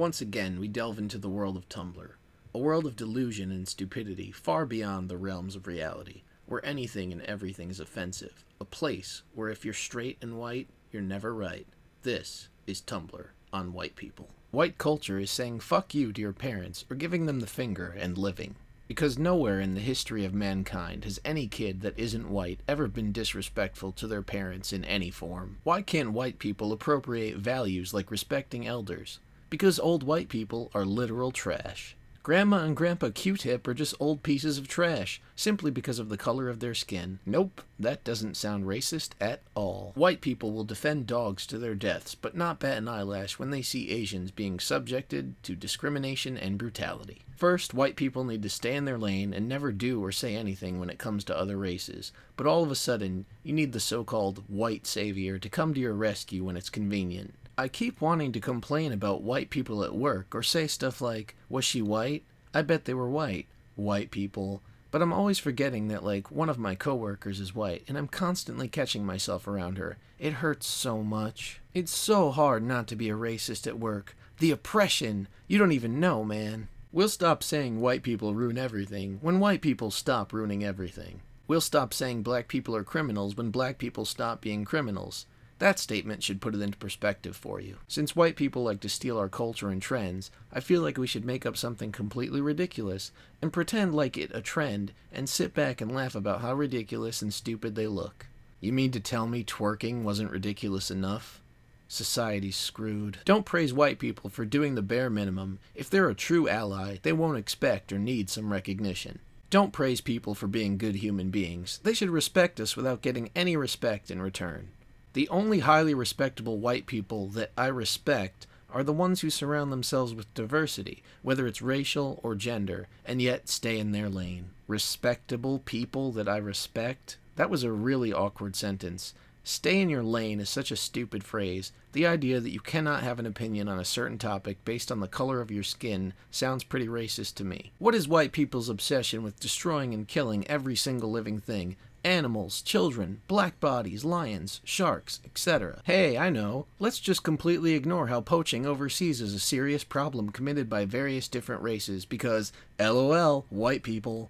Once again, we delve into the world of Tumblr, a world of delusion and stupidity far beyond the realms of reality, where anything and everything is offensive, a place where if you're straight and white, you're never right. This is Tumblr on white people. White culture is saying fuck you to your parents or giving them the finger and living. Because nowhere in the history of mankind has any kid that isn't white ever been disrespectful to their parents in any form. Why can't white people appropriate values like respecting elders? Because old white people are literal trash. Grandma and Grandpa Q-Tip are just old pieces of trash, simply because of the color of their skin. Nope, that doesn't sound racist at all. White people will defend dogs to their deaths, but not bat an eyelash when they see Asians being subjected to discrimination and brutality. First, white people need to stay in their lane and never do or say anything when it comes to other races, but all of a sudden, you need the so-called white savior to come to your rescue when it's convenient. I keep wanting to complain about white people at work or say stuff like, was she white? I bet they were white. White people. But I'm always forgetting that, one of my coworkers is white, and I'm constantly catching myself around her. It hurts so much. It's so hard not to be a racist at work. The oppression. You don't even know, man. We'll stop saying white people ruin everything when white people stop ruining everything. We'll stop saying black people are criminals when black people stop being criminals. That statement should put it into perspective for you. Since white people like to steal our culture and trends, I feel like we should make up something completely ridiculous and pretend like it a trend and sit back and laugh about how ridiculous and stupid they look. You mean to tell me twerking wasn't ridiculous enough? Society's screwed. Don't praise white people for doing the bare minimum. If they're a true ally, they won't expect or need some recognition. Don't praise people for being good human beings. They should respect us without getting any respect in return. The only highly respectable white people that I respect are the ones who surround themselves with diversity, whether it's racial or gender, and yet stay in their lane. Respectable people that I respect? That was a really awkward sentence. Stay in your lane is such a stupid phrase. The idea that you cannot have an opinion on a certain topic based on the color of your skin sounds pretty racist to me. What is white people's obsession with destroying and killing every single living thing? Animals, children, black bodies, lions, sharks, etc. Hey, I know. Let's just completely ignore how poaching overseas is a serious problem committed by various different races because, LOL, white people.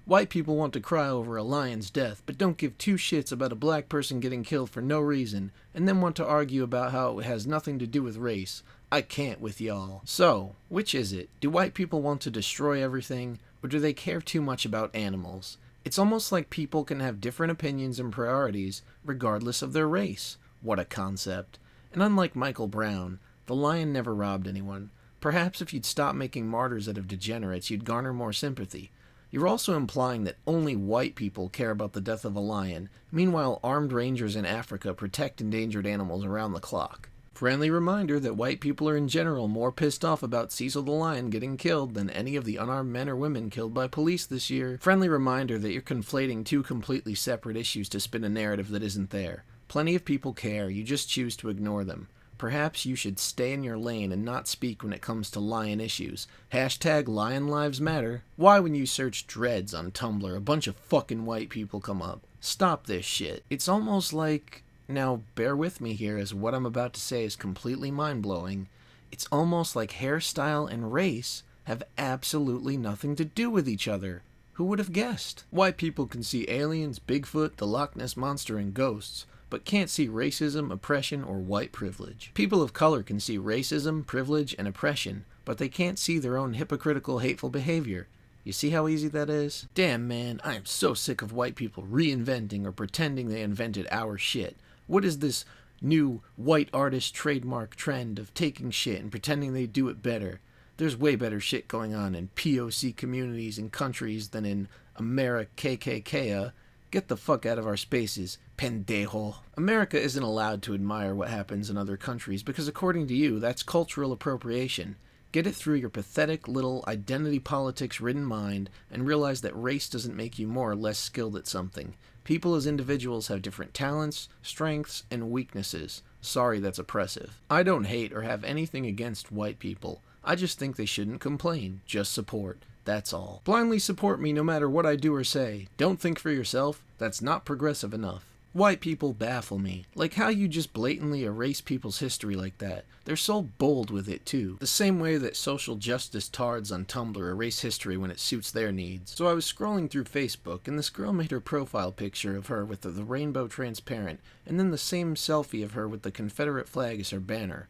White people want to cry over a lion's death, but don't give two shits about a black person getting killed for no reason, and then want to argue about how it has nothing to do with race. I can't with y'all. So, which is it? Do white people want to destroy everything, or do they care too much about animals? It's almost like people can have different opinions and priorities regardless of their race. What a concept. And unlike Michael Brown, the lion never robbed anyone. Perhaps if you'd stop making martyrs out of degenerates, you'd garner more sympathy. You're also implying that only white people care about the death of a lion, meanwhile armed rangers in Africa protect endangered animals around the clock. Friendly reminder that white people are in general more pissed off about Cecil the Lion getting killed than any of the unarmed men or women killed by police this year. Friendly reminder that you're conflating two completely separate issues to spin a narrative that isn't there. Plenty of people care, you just choose to ignore them. Perhaps you should stay in your lane and not speak when it comes to lion issues. Hashtag Lion Lives Matter. Why when you search dreads on Tumblr, a bunch of fucking white people come up? Stop this shit. It's almost like... Now, bear with me here as what I'm about to say is completely mind-blowing. It's almost like hairstyle and race have absolutely nothing to do with each other. Who would have guessed? White people can see aliens, Bigfoot, the Loch Ness Monster, and ghosts, but can't see racism, oppression, or white privilege. People of color can see racism, privilege, and oppression, but they can't see their own hypocritical, hateful behavior. You see how easy that is? Damn, man, I am so sick of white people reinventing or pretending they invented our shit. What is this new white artist trademark trend of taking shit and pretending they do it better? There's way better shit going on in POC communities and countries than in America KKK. Get the fuck out of our spaces, pendejo. America isn't allowed to admire what happens in other countries because according to you, that's cultural appropriation. Get it through your pathetic little identity politics-ridden mind and realize that race doesn't make you more or less skilled at something. People as individuals have different talents, strengths, and weaknesses. Sorry that's oppressive. I don't hate or have anything against white people. I just think they shouldn't complain, just support. That's all. Blindly support me no matter what I do or say. Don't think for yourself. That's not progressive enough. White people baffle me. Like how you just blatantly erase people's history like that. They're so bold with it too. The same way that social justice tards on Tumblr erase history when it suits their needs. So I was scrolling through Facebook and this girl made her profile picture of her with the rainbow transparent and then the same selfie of her with the Confederate flag as her banner.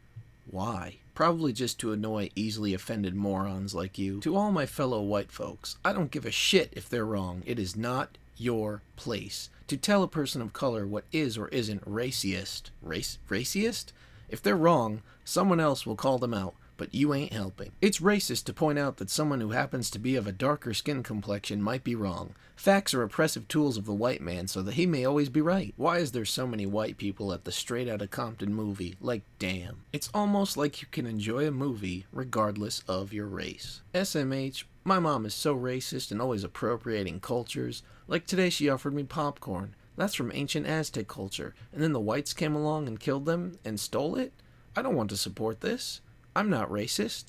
Why? Probably just to annoy easily offended morons like you. To all my fellow white folks, I don't give a shit if they're wrong. It is not your place to tell a person of color what is or isn't racist. Racist? If they're wrong, someone else will call them out, but you ain't helping. It's racist to point out that someone who happens to be of a darker skin complexion might be wrong. Facts are oppressive tools of the white man so that he may always be right. Why is there so many white people at the Straight Outta Compton movie? Like, damn. It's almost like you can enjoy a movie regardless of your race. SMH, my mom is so racist and always appropriating cultures. Like today she offered me popcorn. That's from ancient Aztec culture. And then the whites came along and killed them and stole it? I don't want to support this. I'm not racist.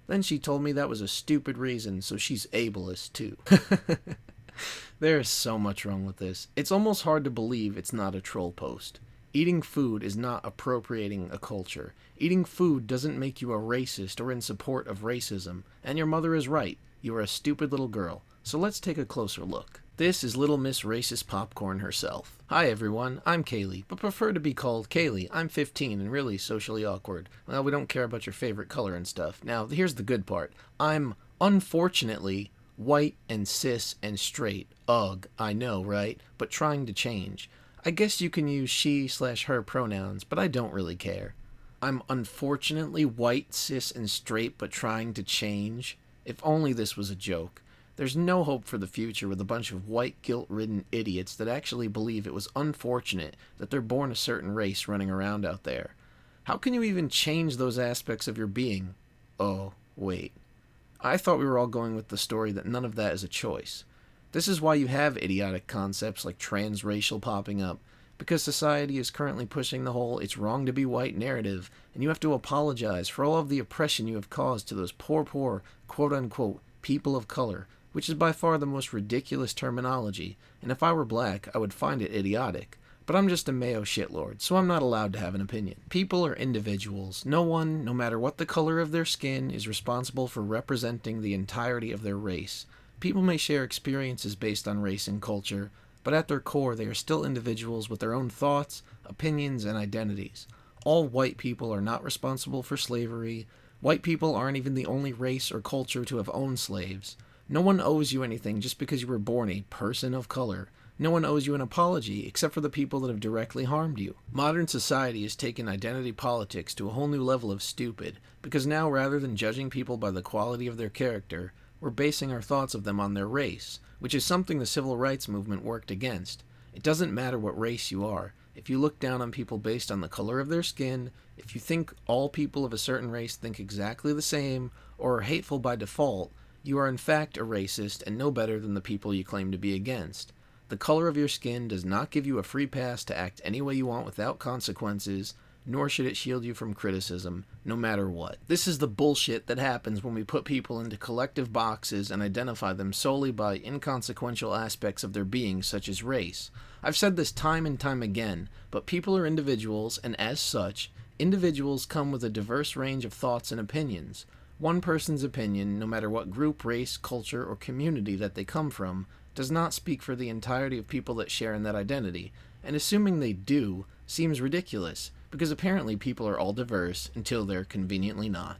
Then she told me that was a stupid reason, so she's ableist too. There is so much wrong with this. It's almost hard to believe it's not a troll post. Eating food is not appropriating a culture. Eating food doesn't make you a racist or in support of racism. And your mother is right. You are a stupid little girl. So let's take a closer look. This is Little Miss Racist Popcorn herself. Hi everyone, I'm Kaylee, but prefer to be called Kaylee. I'm 15 and really socially awkward. Well, we don't care about your favorite color and stuff. Now, here's the good part. I'm, unfortunately, white and cis and straight. Ugh, I know, right? But trying to change. I guess you can use she/her pronouns, but I don't really care. I'm unfortunately white, cis, and straight, but trying to change. If only this was a joke. There's no hope for the future with a bunch of white, guilt-ridden idiots that actually believe it was unfortunate that they're born a certain race running around out there. How can you even change those aspects of your being? Oh, wait. I thought we were all going with the story that none of that is a choice. This is why you have idiotic concepts like transracial popping up, because society is currently pushing the whole it's wrong to be white narrative, and you have to apologize for all of the oppression you have caused to those poor, quote-unquote, people of color, which is by far the most ridiculous terminology, and if I were black, I would find it idiotic. But I'm just a Mayo shitlord, so I'm not allowed to have an opinion. People are individuals. No one, no matter what the color of their skin, is responsible for representing the entirety of their race. People may share experiences based on race and culture, but at their core they are still individuals with their own thoughts, opinions, and identities. All white people are not responsible for slavery. White people aren't even the only race or culture to have owned slaves. No one owes you anything just because you were born a person of color. No one owes you an apology except for the people that have directly harmed you. Modern society has taken identity politics to a whole new level of stupid, because now rather than judging people by the quality of their character, we're basing our thoughts of them on their race, which is something the civil rights movement worked against. It doesn't matter what race you are. If you look down on people based on the color of their skin, if you think all people of a certain race think exactly the same, or are hateful by default, you are in fact a racist and no better than the people you claim to be against. The color of your skin does not give you a free pass to act any way you want without consequences, nor should it shield you from criticism, no matter what. This is the bullshit that happens when we put people into collective boxes and identify them solely by inconsequential aspects of their being, such as race. I've said this time and time again, but people are individuals, and as such, individuals come with a diverse range of thoughts and opinions. One person's opinion, no matter what group, race, culture, or community that they come from, does not speak for the entirety of people that share in that identity, and assuming they do seems ridiculous, because apparently people are all diverse until they're conveniently not.